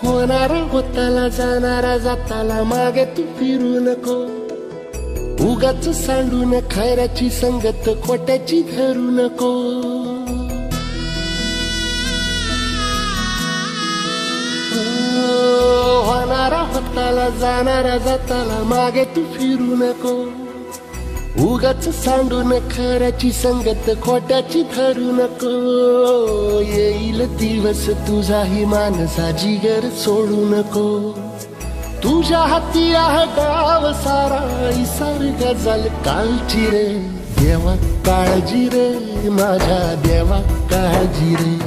होणारा होताला जाणारा जाताला मागे तू फिरू नको. उगाच सांडून खऱ्याची संगत खोट्याची धरू नको. होणारा होताला जाणारा जाताला मागे तू फिरू नको. उगाच सांडून खऱ्याची संगत खोट्याची धरू नको. येईल दिवस तुझाही मानसा जिगर सोडू नको. तुझ्या हाती आहे गाव सारा इसार गजल कालची रे. देवा काळजी रे माझ्या देवा काळजी रे.